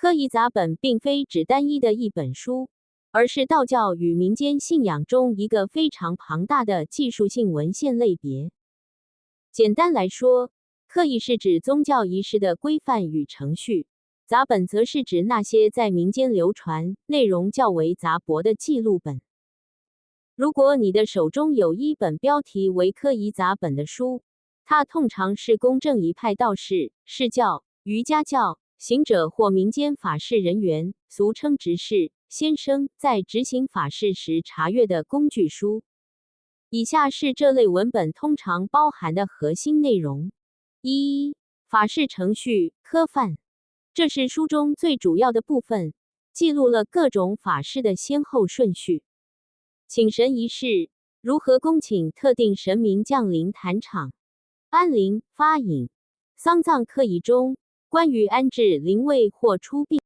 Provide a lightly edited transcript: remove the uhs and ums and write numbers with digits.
科仪杂本并非只单一的一本书，而是道教与民间信仰中一个非常庞大的技术性文献类别。简单来说，科仪是指宗教仪式的规范与程序，杂本则是指那些在民间流传、内容较为杂薄的记录本。如果你的手中有一本标题为科仪杂本的书，它通常是公正一派道士、释教、瑜伽教、行者或民间法事人员，俗称执事、先生，在执行法事时查阅的工具书。以下是这类文本通常包含的核心内容：一、法事程序科范，这是书中最主要的部分，记录了各种法事的先后顺序。请神仪式，如何恭请特定神明降临坛场、安灵、发引。丧葬科仪中关于安置灵位或出殡